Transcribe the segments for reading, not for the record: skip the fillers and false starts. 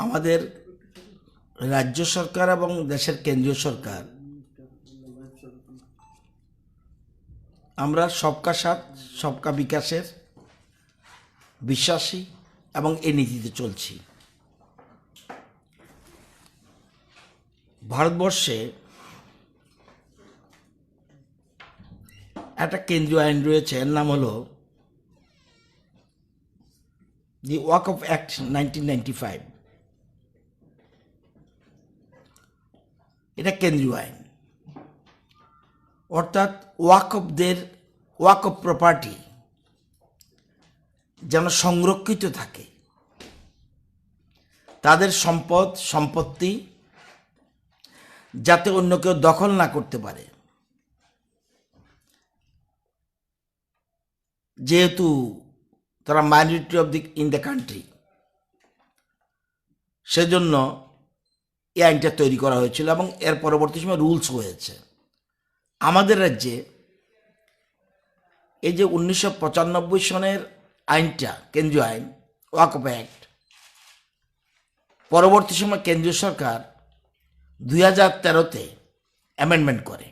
আমাদের রাজ্য সরকার এবং দেশের কেন্দ্রীয় সরকার আমরা সবকা সাথ সবকা বিকাশের বিশ্বাসী এবং এই নীতিতে চলছি। ভারতবর্ষে একটা কেন্দ্রীয় আইন রয়েছে, এর নাম হলো দি ওয়াকফ অ্যাক্ট 1995। এটা কেন্দ্রীয় আইন, অর্থাৎ ওয়াকফ প্রপার্টি যেন সংরক্ষিত থাকে, তাদের সম্পত্তি যাতে অন্য কেউ দখল না করতে পারে। যেহেতু তারা মাইনরিটি ইন দ্য কান্ট্রি, সেজন্য এই আইনটা তৈরি করা হয়েছিল এবং এর পরবর্তী সময় রুলস হয়েছে। আমাদের রাজ্যে এই যে 1995 সনের আইনটা, কেন্দ্রীয় আইন ওয়াকফ অ্যাক্ট, পরবর্তী সময় কেন্দ্রীয় সরকার 2013-তে অ্যামেন্ডমেন্ট করে।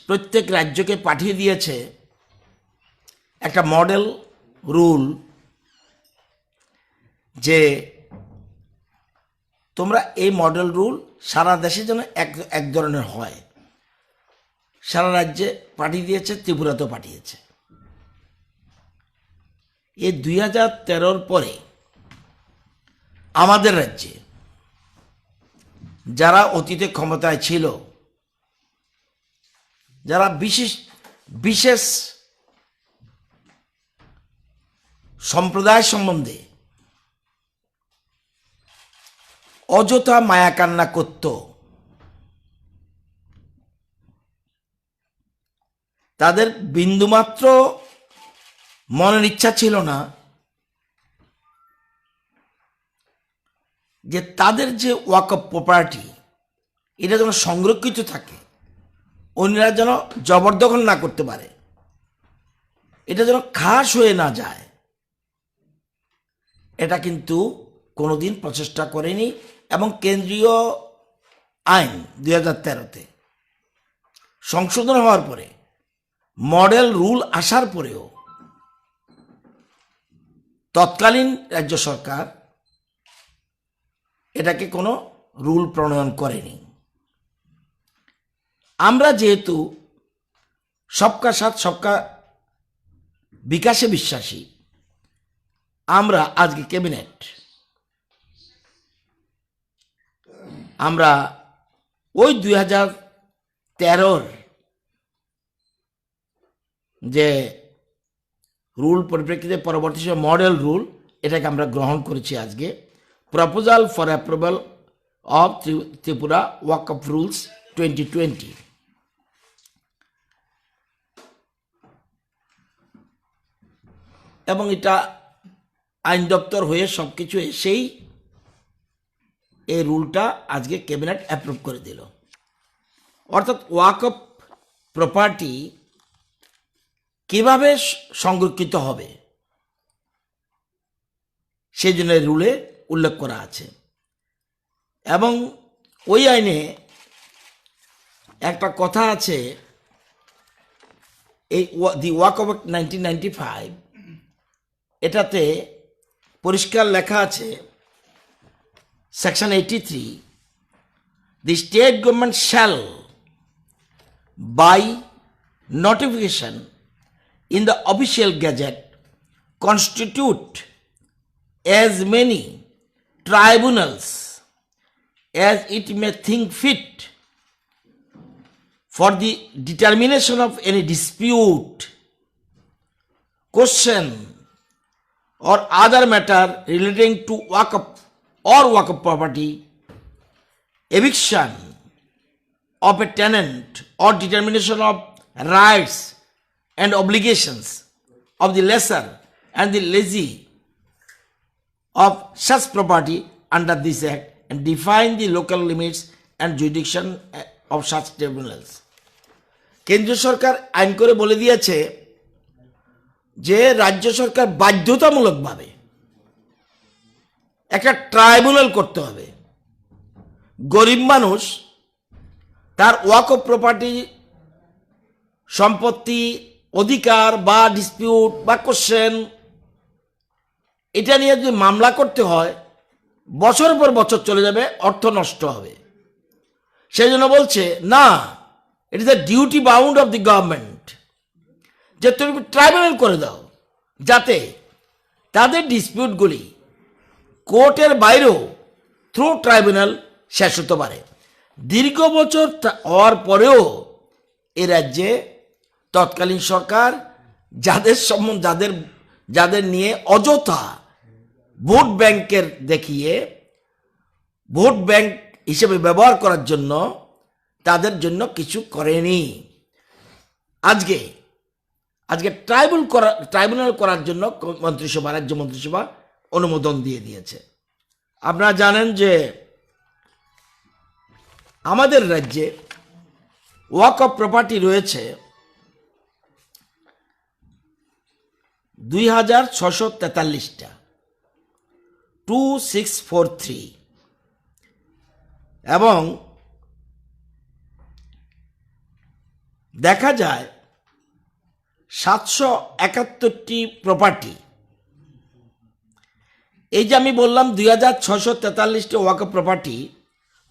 প্রত্যেক রাজ্যকে পাঠিয়ে দিয়েছে একটা মডেল রুল, যে তোমরা এই মডেল রুল সারা দেশে যেন এক ধরনের হয়। সারা রাজ্যে পাঠিয়ে দিয়েছে, ত্রিপুরাতেও পাঠিয়েছে। এই 2013-র পরে আমাদের রাজ্যে যারা অতীতে ক্ষমতায় ছিল, যারা বিশেষ সম্প্রদায় সম্বন্ধে অযথা মায়া কান্না করত, তাদের বিন্দুমাত্র মনের ইচ্ছা ছিল না যে তাদের যে ওয়াকফ প্রপার্টি এটা যেন সংরক্ষিত থাকে, অন্যরা যেন জবরদখল না করতে পারে, এটা যেন খাস হয়ে না যায়। এটা কিন্তু কোনোদিন প্রচেষ্টা করেনি এবং কেন্দ্রীয় আইন 2013-তে সংশোধন হওয়ার পরে, মডেল রুল আসার পরেও তৎকালীন রাজ্য সরকার এটাকে কোনো রুল প্রণয়ন করেনি। আমরা যেহেতু সবকা সাথ সবকা বিকাশে বিশ্বাসী, আমরা আজকে ক্যাবিনেট আমরা ওই 2013-র যে রুল পরিপ্রেক্ষিতে পরবর্তী সময় মডেল রুল, এটাকে আমরা গ্রহণ করেছি আজকে। Proposal for approval of Tripura Waqf rules 2020। এবং এটা আইন দপ্তর হয়ে সবকিছু এসেই এই রুলটা আজকে ক্যাবিনেট অ্যাপ্রুভ করে দিল। অর্থাৎ ওয়াকফ প্রপার্টি কিভাবে সংরক্ষিত হবে সেই জন্য রুলে উল্লেখ করা আছে। এবং ওই আইনে একটা কথা আছে, এই দি ওয়াকফ অ্যাক্ট 1995, এটাতে পরিষ্কার লেখা আছে, section 83, the state government shall by notification in the official gazette constitute as many tribunals as it may think fit for the determination of any dispute, question or other matter relating to waqf or waqf property, eviction of a tenant, or determination of rights and obligations of the lessor and the lessee of such property under this act, and define the local limits and jurisdiction of such tribunals. কেন্দ্রীয় সরকার আইন করে বলে দিয়েছে যে রাজ্য সরকার বাধ্যতামূলকভাবে একটা tribunal করতে হবে। গরিব মানুষ তার ওয়াকফ প্রপার্টি সম্পত্তি অধিকার বা ডিসপিউট বা কোশ্চেন এটা নিয়ে যদি মামলা করতে হয় বছরের পর বছর চলে যাবে, অর্থ নষ্ট হবে। সেই জন্য বলছে না, it is the duty bound of the government যে তুমি ট্রাইব্যুনাল করে দাও, যাতে তাদের ডিসপিউটগুলি কোর্টের বাইরেও থ্রু ট্রাইব্যুনাল শেষ হতে পারে। দীর্ঘ বছর হওয়ার পরেও এ রাজ্যে তৎকালীন সরকার যাদের নিয়ে অযথা ভোট ব্যাংকের দেখিয়ে ভোট ব্যাংক হিসেবে ব্যবহার করার জন্য তাদের জন্য কিছু করেনি। আজকে ট্রাইব্যুনাল করার জন্য রাজ্য মন্ত্রিসভা অনুমোদন দিয়ে দিয়েছে। আপনারা জানেন যে আমাদের রাজ্যে ওয়াকফ প্রপার্টি রয়েছে 2643টা, 2643, এবং দেখা যায় 771টি প্রপার্টি। এই যে আমি বললাম 2643টি ওয়াকফ প্রপার্টি,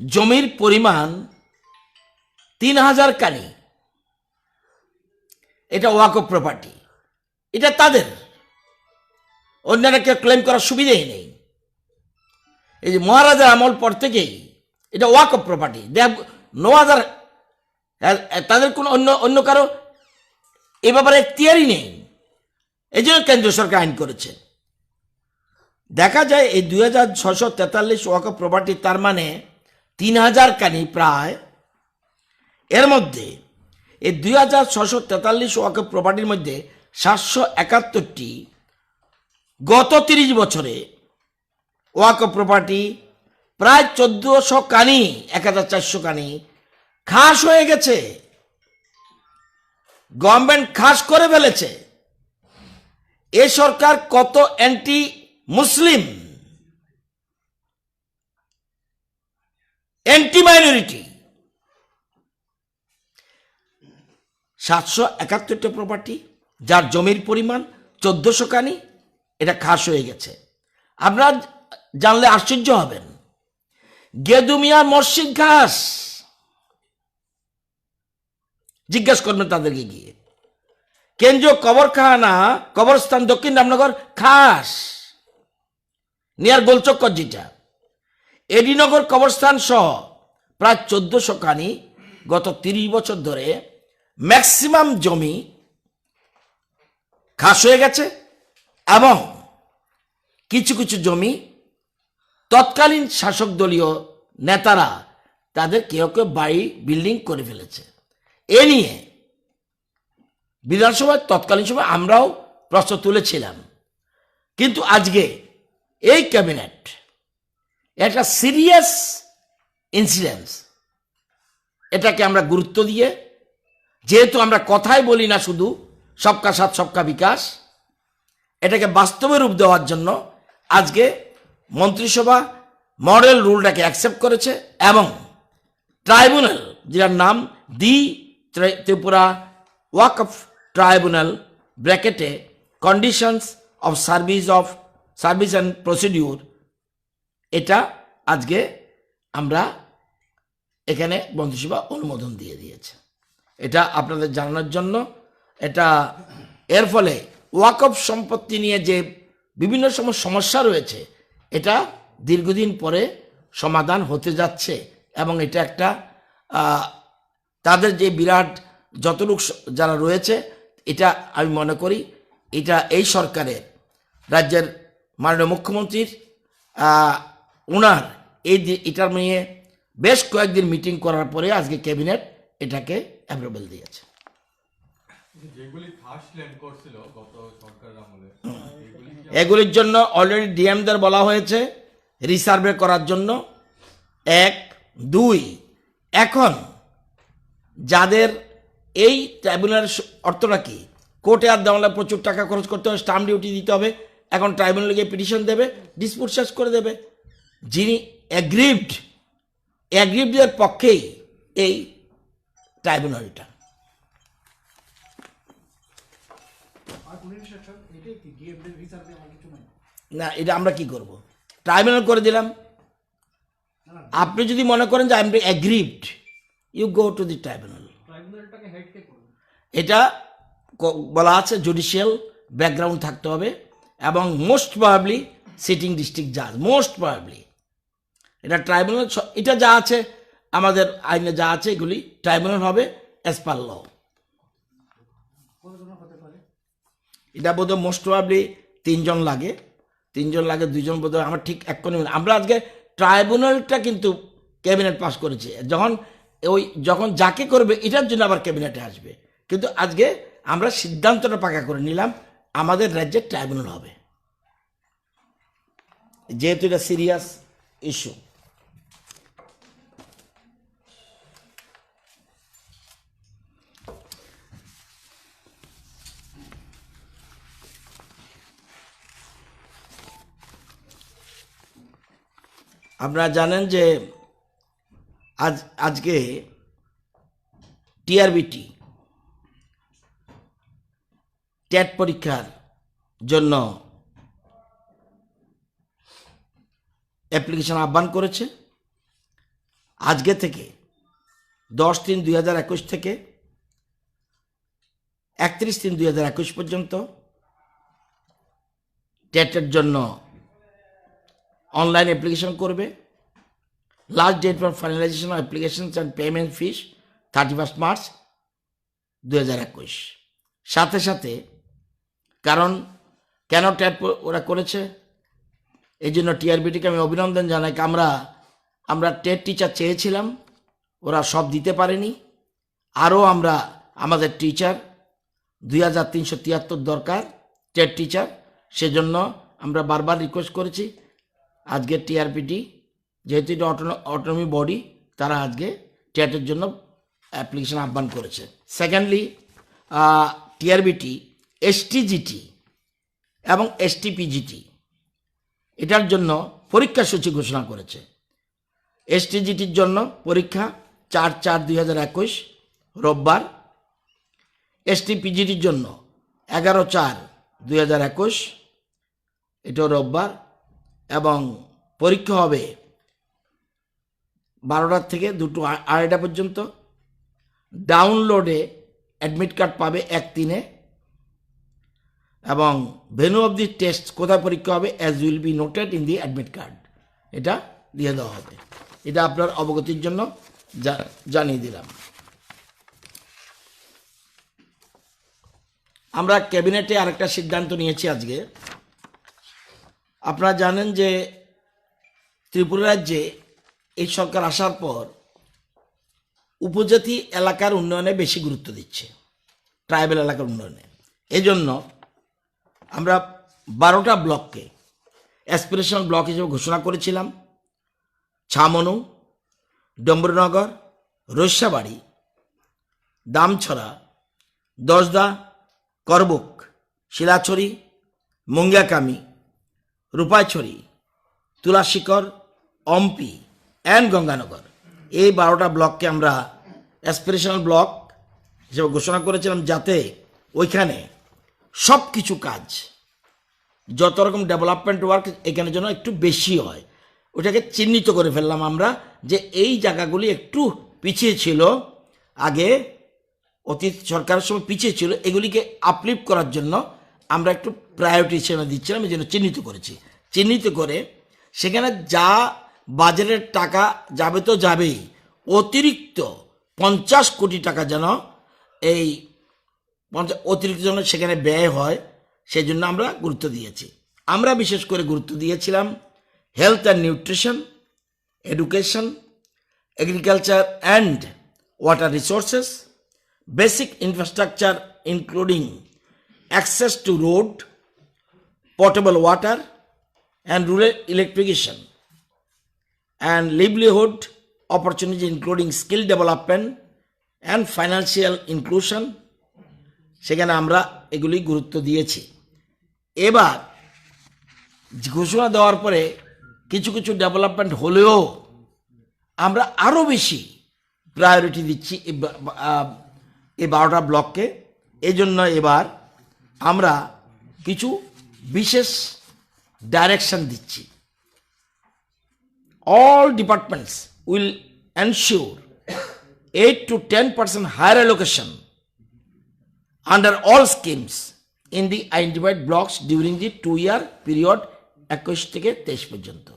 জমির পরিমাণ 3000 কানি, এটা ওয়াকফ প্রপার্টি, এটা তাদের, অন্যরা কেউ ক্লেম করার সুবিধাই নেই। এই যে মহারাজার আমল পর থেকেই এটা ওয়াকফ প্রপার্টি, নো আদার, তাদের কোনো অন্য কারো এ ব্যাপারে এখতিয়ারই নেই। এই জন্য কেন্দ্র সরকার আইন করেছে। দেখা যায় এই 2643 ওয়াকফ প্রপার্টি, তার মানে 3000 কানি প্রায়। এর মধ্যে এই 2643 ওয়াকফ প্রপার্টির মধ্যে 771টি গত 30 বছরে ওয়াকফ প্রপার্টি, প্রায় 1400 কানি, 1400 কানি খাস হয়ে গেছে, গভর্নমেন্ট খাস করে ফেলেছে। এ সরকার কত অ্যান্টি মুসলিম, অ্যান্টি মাইনরিটি। 771টা প্রপার্টি, যার জমির পরিমাণ 1400 কানি, এটা খাস হয়ে গেছে। আপনারা জানলে আশ্চর্য হবেন, গেদুমিয়া মসজিদ খাস, জিজ্ঞাসা করবেন তাদেরকে গিয়ে। কেন্দ্রীয় কবরখানা, কবরস্থান দক্ষিণ রামনগর খাস, নিয়ার গোলচক্কর, যেটা এডিনগর কবরস্থান সহ প্রায় 1400 কানি গত 30 বছর ধরে ম্যাক্সিমাম জমি খাস হয়ে গেছে। এবং কিছু কিছু জমি তৎকালীন শাসক দলীয় নেতারা তাদের কেউ কেউ বাড়ি বিল্ডিং করে ফেলেছে। এ নিয়ে বিধানসভায় তৎকালীন সময় আমরাও প্রশ্ন তুলেছিলাম, কিন্তু আজকে এই ক্যাবিনেট একটা সিরিয়াস ইনসিডেন্স, এটাকে আমরা গুরুত্ব দিয়ে, যেহেতু আমরা কথাই বলি না শুধু সবকা সাথ সবকা বিকাশ, এটাকে বাস্তবে রূপ দেওয়ার জন্য আজকে মন্ত্রিসভা মডেল রুলটাকে অ্যাকসেপ্ট করেছে এবং ট্রাইব্যুনাল, যার নাম দি ত্রিপুরা ওয়াকফ ট্রাইব্যুনাল ব্র্যাকেটে conditions of service and procedure, এটা আজকে আমরা এখানে মন্ত্রিসভা অনুমোদন দিয়ে দিয়েছে। এটা আপনাদের জানানোর জন্য। এটা এর ফলে ওয়াকফ সম্পত্তি নিয়ে যে বিভিন্ন সমস্যা রয়েছে, এটা দীর্ঘদিন পরে সমাধান হতে যাচ্ছে এবং এটা একটা তাদের যে বিরাট যতটুক যারা রয়েছে, এটা আমি মনে করি এটা এই সরকারের, রাজ্যের মাননীয় মুখ্যমন্ত্রীর ওনার এটার নিয়ে বেশ কয়েকদিন মিটিং করার পরে আজকে ক্যাবিনেট এটাকে অ্যাপ্রুভাল দিয়েছে। এগুলির জন্য অলরেডি ডিএমদের বলা হয়েছে রিসার্ভে করার জন্য। 1, 2, এখন যাদের এই ট্রাইব্যুনালের অর্থটা কি, কোর্টে আর দেওয়ালে প্রচুর টাকা খরচ করতে হবে, স্টাম্প ডিউটি দিতে হবে। এখন ট্রাইব্যুনালে গিয়ে পিটিশন দেবে, ডিসপুট শেষ করে দেবে। যিনি অ্যাগ্রিভদের পক্ষেই এই ট্রাইব্যুনালটা। না, এটা আমরা কি করব? ট্রাইব্যুনাল করে দিলাম। আপনি যদি মনে করেন যে I am aggrieved, you go to the tribunal. এটা বলা আছে জুডিশিয়াল ব্যাকগ্রাউন্ড থাকতে হবে এবং মোস্ট প্রবাবলি সিটিং ডিস্ট্রিক্ট জাজ, মোস্ট প্রবাবলি। এটা ট্রাইব্যুনাল, এটা যা আছে আমাদের আইনে যা আছে এগুলি ট্রাইব্যুনাল হবে অ্যাজ পার ল। এটা বোধহয় মোস্ট প্রবাবলি 3 জন লাগে, 2 জন বোধহয়, আমার ঠিক এক্ষুনি। আমরা আজকে ট্রাইব্যুনালটা কিন্তু ক্যাবিনেট পাস করেছে, যখন যাকে করবে এটার জন্য আবার ক্যাবিনেটে আসবে। কিন্তু আজকে আমরা সিদ্ধান্তটা পাকা করে নিলাম আমাদের রাজ্যের ট্রাইব্যুনাল হবে, যেহেতু এটা সিরিয়াস ইস্যু। আপনারা জানেন যে আজকে টিআরবিটি টেট পরীক্ষার জন্য অ্যাপ্লিকেশন আহ্বান করেছে। আজকে থেকে 10/3/2021 থেকে 31/3/2021 পর্যন্ত টেটের জন্য অনলাইন অ্যাপ্লিকেশন করবে। Last date for finalization of applications and payment fees 31 March 2021। সাথে সাথে কারণ কেন টেট ওরা করেছে, এই জন্য টিআরবিটিকে আমি অভিনন্দন জানাই। আমরা টেট টিচার চেয়েছিলাম, ওরা সব দিতে পারেনি। আরও আমরা আমাদের টিচার 2373 দরকার টেট টিচার, সেজন্য আমরা বারবার রিকোয়েস্ট করেছি। আজকে টিআরপিটি যেহেতু এটা অটোনমি বডি, তারা আজকে টেটের জন্য অ্যাপ্লিকেশন আহ্বান করেছে। সেকেন্ডলি, টিআরবিটি এসটিজিটি এবং এসটিপিজিটি এটার জন্য পরীক্ষা সূচি ঘোষণা করেছে। এসটিজিটির জন্য পরীক্ষা 4/4/2021 রোববার, এসটিপিজিটির জন্য 11/4/2021 এটাও রোববার, এবং পরীক্ষা হবে 12টা থেকে 2:30 পর্যন্ত। ডাউনলোডে অ্যাডমিট কার্ড পাবে 1/3-এ, এবং ভেন্যু অফ দি টেস্ট, কোথায় পরীক্ষা হবে, as will be noted in the admit card, এটা দিয়ে দেওয়া হবে। এটা আপনার অবগতির জন্য জানিয়ে দিলাম। আমরা ক্যাবিনেটে আরেকটা সিদ্ধান্ত নিয়েছি আজকে। আপনারা জানেন যে ত্রিপুরা রাজ্যে এই সরকার আসার পর উপজাতি এলাকার উন্নয়নে বেশি গুরুত্ব দিচ্ছে, ট্রাইবেল এলাকার উন্নয়নে। এই জন্য আমরা 12টা ব্লককে অ্যাসপিরেশনাল ব্লক হিসেবে ঘোষণা করেছিলাম। ছামনু, ডম্বরনগর, রৈসাবাড়ি, দামছড়া, দশদা, করবুক, শিলাছড়ি, মুঙ্গিয়াকামি, রূপাইছড়ি, তুলাশিকর, অম্পি অ্যান্ড গঙ্গানগর, এই 12টা ব্লককে আমরা অ্যাসপিরেশনাল ব্লক হিসেবে ঘোষণা করেছিলাম, যাতে ওইখানে সব কিছু কাজ, যত রকম ডেভেলপমেন্ট ওয়ার্ক এখানে যেন একটু বেশি হয়। ওটাকে চিহ্নিত করে ফেললাম আমরা যে এই জায়গাগুলি একটু পিছিয়ে ছিল, আগে অতীত সরকারের সময় পিছিয়ে ছিল, এগুলিকে আপলিফ্ট করার জন্য আমরা একটু প্রায়োরিটি হিসেবে দিচ্ছিলাম। এই জন্য চিহ্নিত করেছি। চিহ্নিত করে সেখানে যা বাজারের টাকা যাবে তো যাবেই, অতিরিক্ত 50 কোটি টাকা যেন এই অতিরিক্ত যেন সেখানে ব্যয় হয়, সেই জন্য আমরা গুরুত্ব দিয়েছি। আমরা বিশেষ করে গুরুত্ব দিয়েছিলাম health and nutrition, education, agriculture and water resources, basic infrastructure including access to road, portable water and rural electrification, and livelihood opportunities including skill development and financial inclusion, সেখানে আমরা এগুলি গুরুত্ব দিয়েছি। এবার ঘোষণা দেওয়ার পরে কিছু কিছু ডেভেলপমেন্ট হলেও আমরা আরও বেশি প্রায়োরিটি দিচ্ছি এই 12টা ব্লককে। এই জন্য এবার আমরা কিছু বিশেষ ডাইরেকশন দিচ্ছি। All departments will ensure 8 to 10% higher allocation under all schemes in the identified blocks during the 2-year period 21 থেকে 23 পর্যন্ত।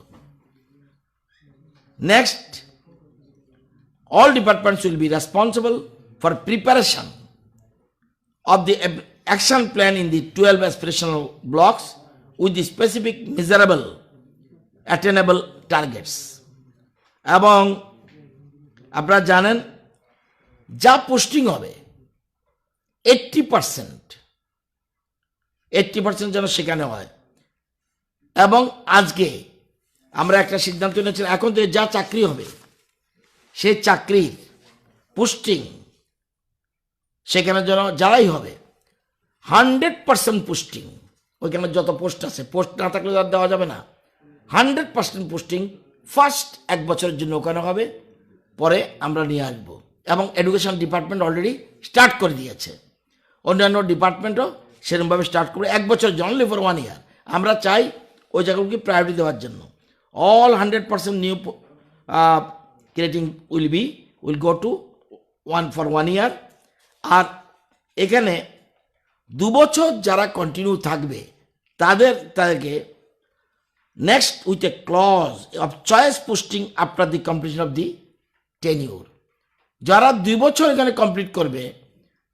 Next, all departments will be responsible for preparation of the action plan in the 12 aspirational blocks with the specific measurable attainable targets. এবং আপনারা জানেন যা posting হবে 80% যেন সেখানে হয়। এবং আজকে আমরা একটা সিদ্ধান্ত নিয়েছি, এখন থেকে যা চাকরি হবে সেই চাকরির পোস্টিং সেখানে যেন যারাই হবে 100% পোস্টিং, ওইখানে যত পোস্ট আছে, পোস্ট না থাকলে দেওয়া যাবে না। 100% পোস্টিং ফার্স্ট 1 বছরের জন্য ওখানে হবে, পরে আমরা নিয়ে আসবো। এবং এডুকেশন ডিপার্টমেন্ট অলরেডি স্টার্ট করে দিয়েছে, অন্যান্য ডিপার্টমেন্টও সেরকমভাবে স্টার্ট করবে 1 বছর, অনলি ফর 1 ইয়ার। আমরা চাই ওই জায়গাগুলোকে প্রায়োরিটি দেওয়ার জন্য। All 100% new creating will go to 1 ইয়ার। আর এখানে 2 বছর যারা কন্টিনিউ থাকবে তাদেরকে next with a clause of choice posting after the completion of the tenure। যারা 2 বছর এখানে কমপ্লিট করবে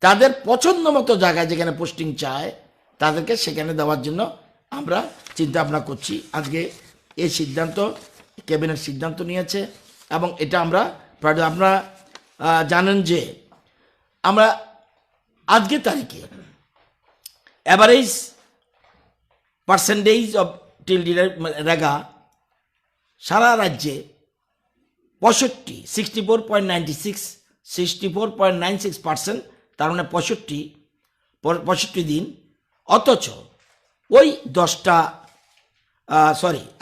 তাদের পছন্দ মতো জায়গায় যেখানে পোস্টিং চায় তাদেরকে সেখানে দেওয়ার জন্য আমরা চিন্তা ভাবনা করছি। আজকে এই সিদ্ধান্ত ক্যাবিনেট সিদ্ধান্ত নিয়েছে এবং এটা আমরা আপনারা জানেন যে আমরা আজকে তারিখে অ্যাভারেজ পার্সেন্টেজ অফ টিল রেগা সারা রাজ্যে 64.96, তার মানে 65 দিন। অথচ ওই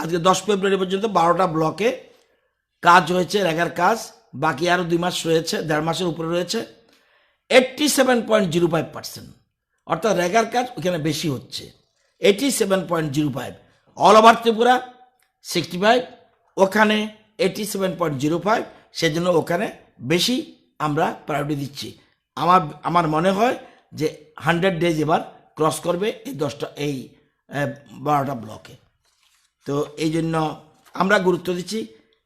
আজকে 10 ফেব্রুয়ারি পর্যন্ত 12টা ব্লকে কাজ হয়েছে, রেগার কাজ। বাকি আরও 2 মাস রয়েছে, 1.5 মাসের উপরে রয়েছে। 87.05%, অর্থাৎ রেগার কাজ ওখানে বেশি হচ্ছে, 87.05। অল ওভার ত্রিপুরা 65, ওখানে 87.05। সেজন্য ওখানে বেশি আমরা প্রায়োরিটি দিচ্ছি। আমার মনে হয় যে 100 ডেজ এবার ক্রস করবে এই 12টা ব্লকে। তো এই জন্য আমরা গুরুত্ব দিচ্ছি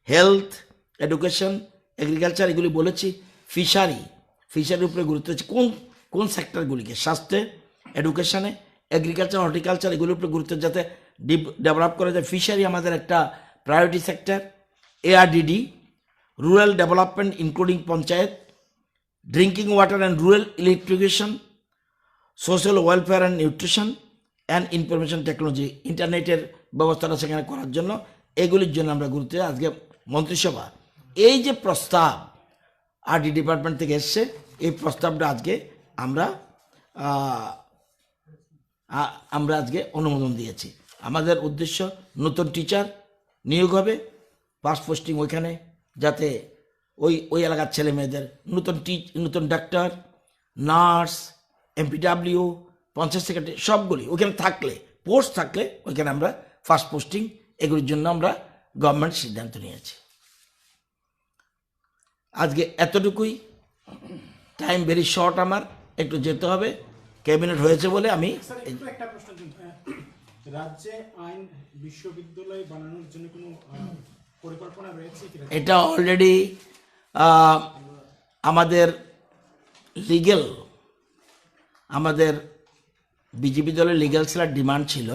হেলথ, এডুকেশন, এগ্রিকালচার, এগুলি বলেছি। ফিশারির উপরে গুরুত্ব দিচ্ছি। কোন সেক্টরগুলিকে, স্বাস্থ্যে, এডুকেশনে, এগ্রিকালচার, হর্টিকালচার, এগুলির উপরে গুরুত্ব যাতে ডেভেলপ করা যায়। ফিশারি আমাদের একটা priority sector. ARDD, rural development including panchayat, drinking water and rural electrification, social welfare and nutrition and information technology, ইন্টারনেটের ব্যবস্থাটা সেখানে করার জন্য, এগুলির জন্য আমরা গুরুত্ব। আজকে মন্ত্রিসভা এই যে প্রস্তাব RD ডিপার্টমেন্ট থেকে এসছে, এই প্রস্তাবটা আজকে আমরা আজকে অনুমোদন দিয়েছি। আমাদের উদ্দেশ্য নতুন টিচার নিয়োগ হবে, ফার্স্ট পোস্টিং ওইখানে, যাতে ওই এলাকার ছেলে মেয়েদের নতুন doctor, nurse, MPW, panchayat secretary সবগুলি ওইখানে থাকলে, পোস্ট থাকলে ওইখানে আমরা ফার্স্ট পোস্টিং, এগুলির জন্য আমরা গভর্নমেন্ট সিদ্ধান্ত নিয়েছি। আজকে এতটুকুই, টাইম ভেরি শর্ট, আমার একটু যেতে হবে, ক্যাবিনেট হয়েছে বলে আমি। একটা প্রশ্ন, রাজ্যে আইন বিশ্ববিদ্যালয় বানানোর জন্য কোনো পরিকল্পনা রয়েছে? এটা অলরেডি আমাদের লিগ্যাল, আমাদের বিজেপি দলের লিগ্যাল সেলের ডিমান্ড ছিল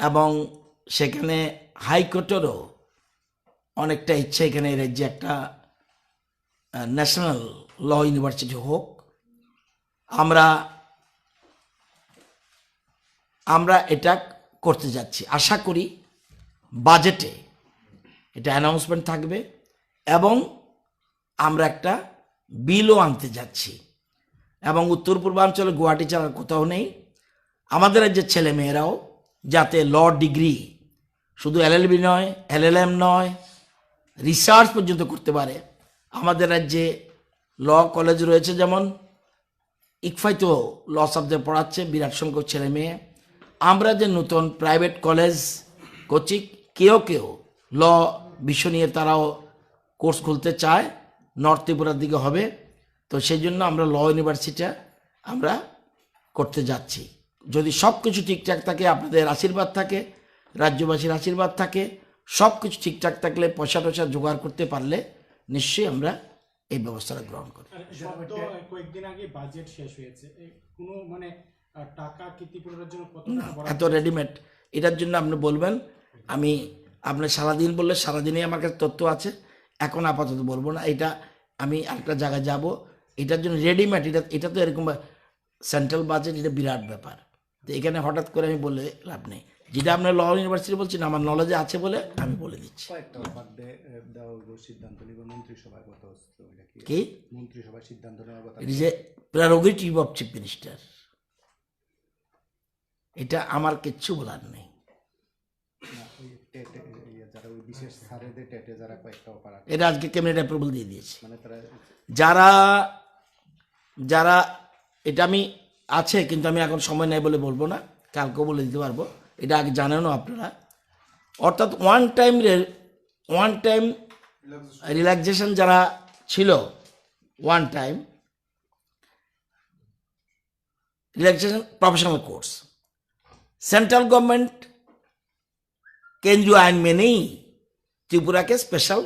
এবং সেখানে হাইকোর্টেরও অনেকটা ইচ্ছা এখানে রাজ্যে একটা ন্যাশনাল ল ইউনিভার্সিটি হোক। আমরা এটা করতে যাচ্ছি। আশা করি বাজেটে এটা অ্যানাউন্সমেন্ট থাকবে এবং আমরা একটা বিলও আনতে যাচ্ছি এবং উত্তর পূর্বাঞ্চলে গুয়াহাটি ছাড়া কোথাও নেই। আমাদের রাজ্যের ছেলে মেয়েরাও যাতে ল ডিগ্রি শুধু এলএলবি নয়, এলএলএম নয়, রিসার্চ পর্যন্ত করতে পারে। আমাদের রাজ্যে ল কলেজ রয়েছে, যেমন ইকফাইতেও ল সাবজেক্ট পড়াচ্ছে বিরাট সংখ্যক ছেলে মেয়ে। আমরা যে নতুন প্রাইভেট কলেজ করছি, কেউ কেউ ল বিষয় নিয়ে তারাও কোর্স খুলতে চায়, নর্থ ত্রিপুরার দিকে হবে। তো সেই জন্য আমরা ল ইউনিভার্সিটিটা আমরা করতে যাচ্ছি। যদি সব কিছু ঠিকঠাক থাকে, আপনাদের আশীর্বাদ থাকে, রাজ্যবাসীর আশীর্বাদ থাকে, সব কিছু ঠিকঠাক থাকলে, পয়সা টয়সা জোগাড় করতে পারলে নিশ্চয়ই আমরা এই ব্যবস্থাটা গ্রহণ করি। আর সদ্য কয়েকদিন আগে বাজেট শেষ হয়েছে, কোনো মানে টাকা কি ত্রিপুরার জন্য কত টাকা বরাদ্দ? এত রেডিমেড, এটার জন্য আপনি বলবেন। আমি আপনার সারাদিন বললে সারাদিনই আমার কাছে তথ্য আছে, এখন আপাতত বলবো না। এটা আমি আরেকটা জায়গায় যাব, এটার জন্য রেডিমেড। এটা তো এরকম সেন্ট্রাল বাজেট, এটা বিরাট ব্যাপার। তো এখানে হঠাৎ করে আমি বলে লাভ নেই। যেটা আপনার ল ইউনিভার্সিটি বলছেন, আমার নলেজে আছে বলে আমি বলে দিচ্ছি। কয়েকটা অফার দেওয়ার সিদ্ধান্ত নিব মন্ত্রিসভায় কত হচ্ছে, ওইটা কি কি মন্ত্রিসভায় সিদ্ধান্ত নেওয়ার কথা? It is a prerogative of chief minister. এটা আমার কিচ্ছু বলার নেই। না, ওই টেটে যারা ওই বিশেষ সারেদের টেটে যারা কয়েকটা অফার আছে, এটা আজকে ক্যাবিনেট অ্যাপ্রুভাল দিয়ে দিয়েছে। মানে তারা যারা যারা এটা আমি আছে, কিন্তু আমি এখন সময় নেই বলে বলবো না, কালকেও বলে দিতে পারবো। এটা আগে জানেনও আপনারা। অর্থাৎ ওয়ান টাইম রিল্যাক্সেশন যারা ছিল, one time relaxation professional course, central government কেন্দ্রীয় আইন মেনেই ত্রিপুরাকে স্পেশাল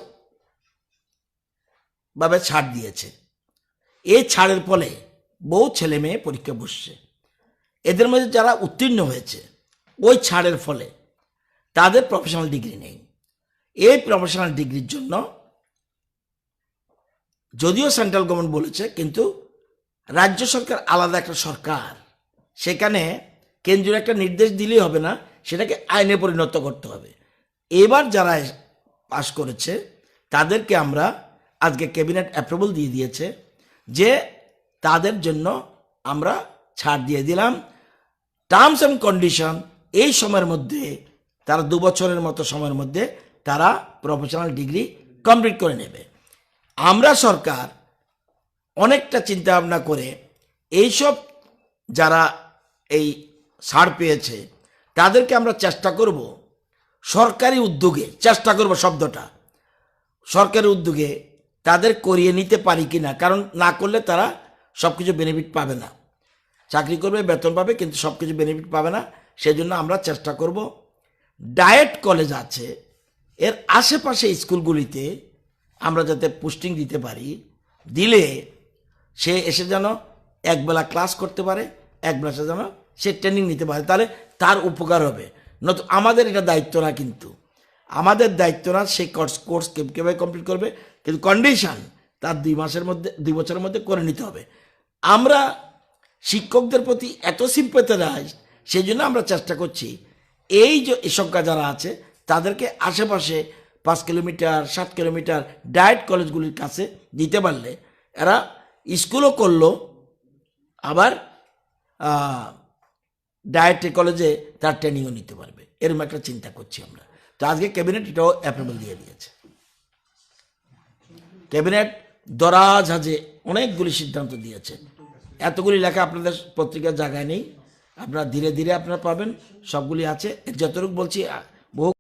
ভাবে ছাড় দিয়েছে। এই ছাড়ের ফলে বহু ছেলে মেয়ে পরীক্ষা বসছে। এদের মধ্যে যারা উত্তীর্ণ হয়েছে, ওই ছাড়ের ফলে তাদের প্রফেশনাল ডিগ্রি নেই। এই প্রফেশনাল ডিগ্রির জন্য যদিও সেন্ট্রাল গভর্নমেন্ট বলেছে, কিন্তু রাজ্য সরকার আলাদা একটা সরকার, সেখানে কেন্দ্রীয় একটা নির্দেশ দিলেই হবে না, সেটাকে আইনে পরিণত করতে হবে। এবার যারা পাশ করেছে তাদেরকে আমরা আজকে ক্যাবিনেট অ্যাপ্রুভাল দিয়ে দিয়েছে যে তাদের জন্য আমরা ছাড় দিয়ে দিলাম। টার্মস অ্যান্ড কন্ডিশন, এই সময়ের মধ্যে তারা 2 বছরের মতো সময়ের মধ্যে তারা প্রফেশনাল ডিগ্রি কমপ্লিট করে নেবে। আমরা সরকার অনেকটা চিন্তা ভাবনা করে এইসব যারা এই ছাড় পেয়েছে তাদেরকে আমরা চেষ্টা করব সরকারি উদ্যোগে, চেষ্টা করব শব্দটা সরকারি উদ্যোগে তাদের করিয়ে নিতে পারি কিনা। কারণ না করলে তারা সব কিছু বেনিফিট পাবে না। চাকরি করবে, বেতন পাবে, কিন্তু সব কিছু বেনিফিট পাবে না। সেই জন্য আমরা চেষ্টা করব ডায়েট কলেজ আছে এর আশেপাশে স্কুলগুলিতে আমরা যাতে পোস্টিং দিতে পারি, দিলে সে এসে যেন একবেলা ক্লাস করতে পারে, একবেলা সে যেন সে ট্রেনিং নিতে পারে, তাহলে তার উপকার হবে। নতুন আমাদের এটা দায়িত্ব না, কিন্তু আমাদের দায়িত্ব না সেই কোর্স কীভাবে কমপ্লিট করবে, কিন্তু কন্ডিশন তার 2 মাসের মধ্যে, 2 বছরের মধ্যে করে নিতে হবে। আমরা শিক্ষকদের প্রতি এত সিম্প্যাথাইজ, সেই জন্য আমরা চেষ্টা করছি এই যে সংখ্যা যারা আছে তাদেরকে আশেপাশে 5 কিলোমিটার 7 কিলোমিটার ডায়েট কলেজগুলির কাছে দিতে পারলে এরা স্কুলও করলো, আবার ডায়েট কলেজে তার ট্রেনিংও নিতে পারবে। এরকম একটা চিন্তা করছি আমরা। তো আজকে ক্যাবিনেট এটাও অ্যাপ্রুভাল দিয়ে দিয়েছে। ক্যাবিনেট দরাজহাজে অনেকগুলি সিদ্ধান্ত দিয়েছে। এতগুলি লেখা আপনাদের পত্রিকার জায়গায় নেই, আপনারা ধীরে ধীরে আপনারা পাবেন, সবগুলি আছে। যতটুকু বলছি বহু